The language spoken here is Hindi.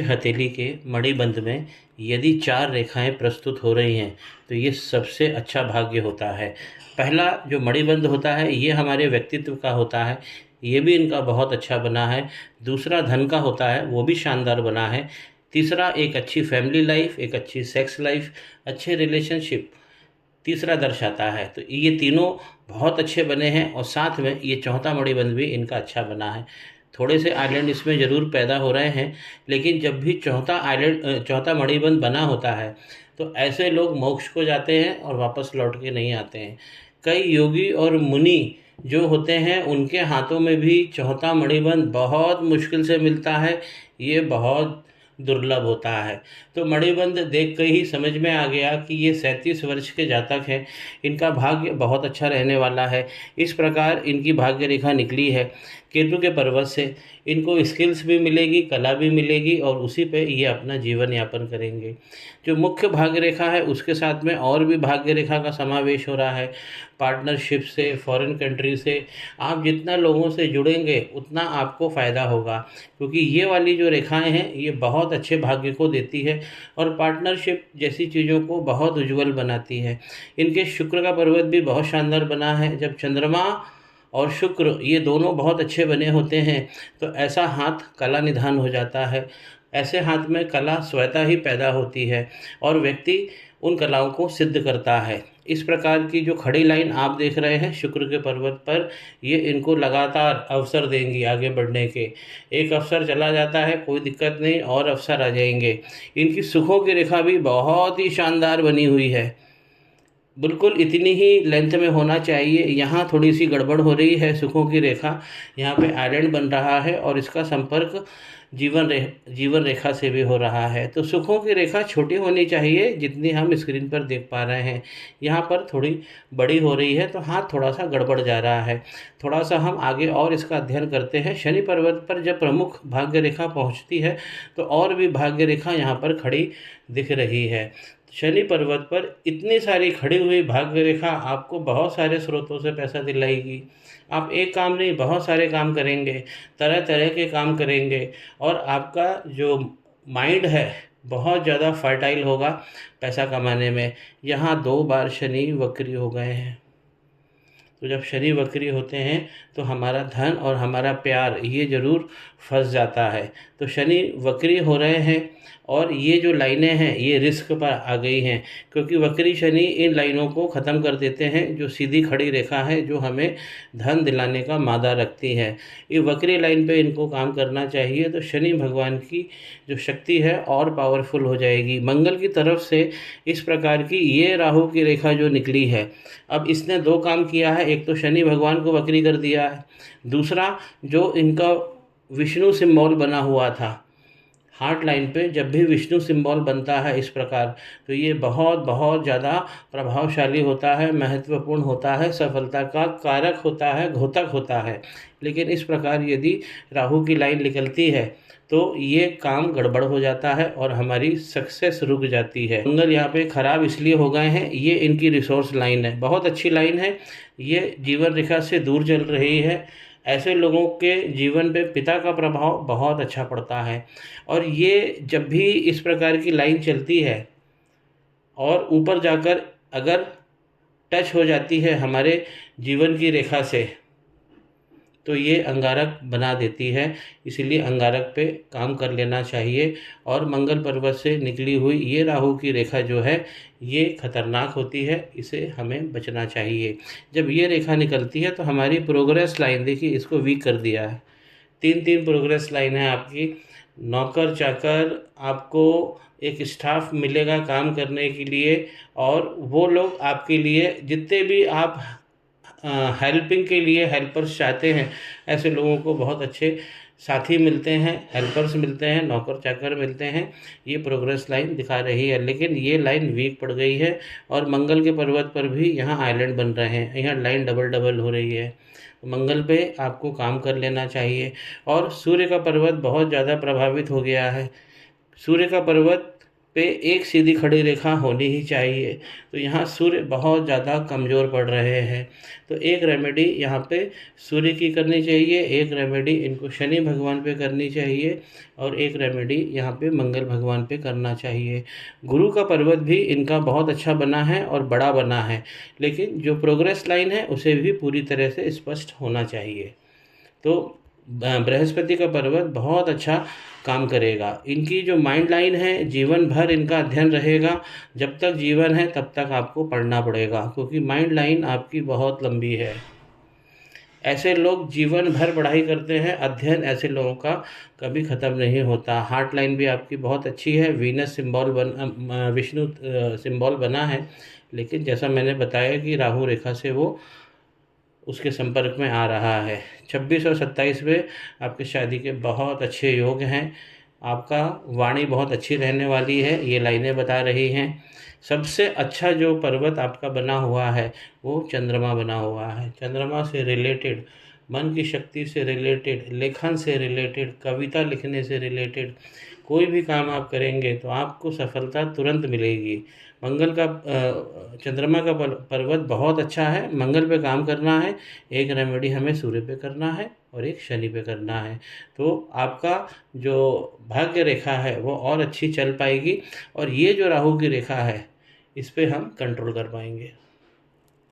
हथेली के मणिबंध में यदि 4 रेखाएं प्रस्तुत हो रही हैं तो ये सबसे अच्छा भाग्य होता है। पहला जो मणिबंध होता है ये हमारे व्यक्तित्व का होता है, ये भी इनका बहुत अच्छा बना है। दूसरा धन का होता है, वो भी शानदार बना है। तीसरा एक अच्छी फैमिली लाइफ, एक अच्छी सेक्स लाइफ, अच्छे रिलेशनशिप तीसरा दर्शाता है। तो ये तीनों बहुत अच्छे बने हैं और साथ में ये चौथा मणिबंध भी इनका अच्छा बना है। थोड़े से आइलैंड इसमें ज़रूर पैदा हो रहे हैं, लेकिन जब भी चौथा मणिबंध बना होता है तो ऐसे लोग मोक्ष को जाते हैं और वापस लौट के नहीं आते हैं। कई योगी और मुनि जो होते हैं उनके हाथों में भी चौथा मणिबंध बहुत मुश्किल से मिलता है, ये बहुत दुर्लभ होता है। तो मणिबंध देख कर ही समझ में आ गया कि ये 37 वर्ष के जातक हैं, इनका भाग्य बहुत अच्छा रहने वाला है। इस प्रकार इनकी भाग्य रेखा निकली है केतु के पर्वत से। इनको स्किल्स भी मिलेगी, कला भी मिलेगी और उसी पे ये अपना जीवन यापन करेंगे। जो मुख्य भाग्य रेखा है उसके साथ में और भी भाग्य रेखा का समावेश हो रहा है। पार्टनरशिप से, फॉरेन कंट्री से आप जितना लोगों से जुड़ेंगे उतना आपको फ़ायदा होगा, क्योंकि ये वाली जो रेखाएं हैं ये बहुत अच्छे भाग्य को देती है और पार्टनरशिप जैसी चीज़ों को बहुत उज्जवल बनाती है। इनके शुक्र का पर्वत भी बहुत शानदार बना है। जब चंद्रमा और शुक्र ये दोनों बहुत अच्छे बने होते हैं तो ऐसा हाथ कला निधान हो जाता है। ऐसे हाथ में कला स्वतः ही पैदा होती है और व्यक्ति उन कलाओं को सिद्ध करता है। इस प्रकार की जो खड़ी लाइन आप देख रहे हैं शुक्र के पर्वत पर, ये इनको लगातार अवसर देंगी आगे बढ़ने के। एक अवसर चला जाता है, कोई दिक्कत नहीं, और अवसर आ जाएंगे। इनकी सुखों की रेखा भी बहुत ही शानदार बनी हुई है, बिल्कुल इतनी ही लेंथ में होना चाहिए। यहाँ थोड़ी सी गड़बड़ हो रही है सुखों की रेखा, यहाँ पे आइलैंड बन रहा है और इसका संपर्क जीवन रेखा से भी हो रहा है। तो सुखों की रेखा छोटी होनी चाहिए जितनी हम स्क्रीन पर देख पा रहे हैं, यहाँ पर थोड़ी बड़ी हो रही है तो हाथ थोड़ा सा गड़बड़ जा रहा है। थोड़ा सा हम आगे और इसका अध्ययन करते हैं। शनि पर्वत पर जब प्रमुख भाग्य रेखा पहुँचती है तो और भी भाग्य रेखा यहाँ पर खड़ी दिख रही है। शनि पर्वत पर इतनी सारी खड़ी हुई भाग्य रेखा आपको बहुत सारे स्रोतों से पैसा दिलाएगी। आप एक काम नहीं, बहुत सारे काम करेंगे, तरह तरह के काम करेंगे और आपका जो माइंड है बहुत ज़्यादा फर्टाइल होगा पैसा कमाने में। यहाँ 2 बार शनि वक्री हो गए हैं, तो जब शनि वक्री होते हैं तो हमारा धन और हमारा प्यार ये ज़रूर फंस जाता है। तो शनि वक्री हो रहे हैं और ये जो लाइनें हैं ये रिस्क पर आ गई हैं, क्योंकि वक्री शनि इन लाइनों को ख़त्म कर देते हैं जो सीधी खड़ी रेखा है, जो हमें धन दिलाने का मादा रखती है। ये वक्री लाइन पे इनको काम करना चाहिए तो शनि भगवान की जो शक्ति है और पावरफुल हो जाएगी। मंगल की तरफ से इस प्रकार की ये राहु की रेखा जो निकली है, अब इसने 2 काम किया है। एक तो शनि भगवान को वक्री कर दिया है, दूसरा जो इनका विष्णु सिंबल बना हुआ था हार्ट लाइन पे, जब भी विष्णु सिंबल बनता है इस प्रकार तो ये बहुत बहुत ज़्यादा प्रभावशाली होता है, महत्वपूर्ण होता है, सफलता का कारक होता है, घोतक होता है। लेकिन इस प्रकार यदि राहु की लाइन निकलती है तो ये काम गड़बड़ हो जाता है और हमारी सक्सेस रुक जाती है। मंगल यहाँ पे ख़राब इसलिए हो गए हैं, ये इनकी रिसोर्स लाइन है, बहुत अच्छी लाइन है, ये जीवन रेखा से दूर चल रही है। ऐसे लोगों के जीवन पे पिता का प्रभाव बहुत अच्छा पड़ता है और ये जब भी इस प्रकार की लाइन चलती है और ऊपर जाकर अगर टच हो जाती है हमारे जीवन की रेखा से तो ये अंगारक बना देती है। इसीलिए अंगारक पे काम कर लेना चाहिए। और मंगल पर्वत से निकली हुई ये राहु की रेखा जो है ये खतरनाक होती है, इसे हमें बचना चाहिए। जब ये रेखा निकलती है तो हमारी प्रोग्रेस लाइन, देखिए इसको वीक कर दिया है। 3 प्रोग्रेस लाइन है आपकी। नौकर चाकर, आपको एक स्टाफ मिलेगा काम करने के लिए और वो लोग आपके लिए जितने भी आप हेल्पिंग के लिए हेल्पर्स चाहते हैं, ऐसे लोगों को बहुत अच्छे साथी मिलते हैं, हेल्पर्स मिलते हैं, नौकर चाकर मिलते हैं। ये प्रोग्रेस लाइन दिखा रही है, लेकिन ये लाइन वीक पड़ गई है और मंगल के पर्वत पर भी यहाँ आइलैंड बन रहे हैं, यहाँ लाइन डबल हो रही है। मंगल पे आपको काम कर लेना चाहिए। और सूर्य का पर्वत बहुत ज़्यादा प्रभावित हो गया है। सूर्य का पर्वत पे एक सीधी खड़ी रेखा होनी ही चाहिए। तो यहाँ सूर्य बहुत ज़्यादा कमज़ोर पड़ रहे हैं, तो एक रेमेडी यहाँ पे सूर्य की करनी चाहिए, एक रेमेडी इनको शनि भगवान पे करनी चाहिए, और एक रेमेडी यहाँ पे मंगल भगवान पे करना चाहिए। गुरु का पर्वत भी इनका बहुत अच्छा बना है और बड़ा बना है, लेकिन जो प्रोग्रेस लाइन है उसे भी पूरी तरह से स्पष्ट होना चाहिए। तो बृहस्पति का पर्वत बहुत अच्छा काम करेगा। इनकी जो माइंड लाइन है, जीवन भर इनका अध्ययन रहेगा। जब तक जीवन है तब तक आपको पढ़ना पड़ेगा, क्योंकि माइंड लाइन आपकी बहुत लंबी है। ऐसे लोग जीवन भर पढ़ाई करते हैं, अध्ययन ऐसे लोगों का कभी ख़त्म नहीं होता। हार्ट लाइन भी आपकी बहुत अच्छी है, वीनस सिंबल विष्णु सिंबल बना है, लेकिन जैसा मैंने बताया कि राहु रेखा से वो उसके संपर्क में आ रहा है। 26 और 27 में आपकी शादी के बहुत अच्छे योग हैं। आपका वाणी बहुत अच्छी रहने वाली है, ये लाइनें बता रही हैं। सबसे अच्छा जो पर्वत आपका बना हुआ है वो चंद्रमा बना हुआ है। चंद्रमा से रिलेटेड, मन की शक्ति से रिलेटेड, लेखन से रिलेटेड, कविता लिखने से रिलेटेड कोई भी काम आप करेंगे तो आपको सफलता तुरंत मिलेगी। मंगल का चंद्रमा का पर्वत बहुत अच्छा है, मंगल पे काम करना है। एक रेमेडी हमें सूर्य पे करना है और एक शनि पे करना है, तो आपका जो भाग्य रेखा है वो और अच्छी चल पाएगी, और ये जो राहु की रेखा है इस पे हम कंट्रोल कर पाएंगे।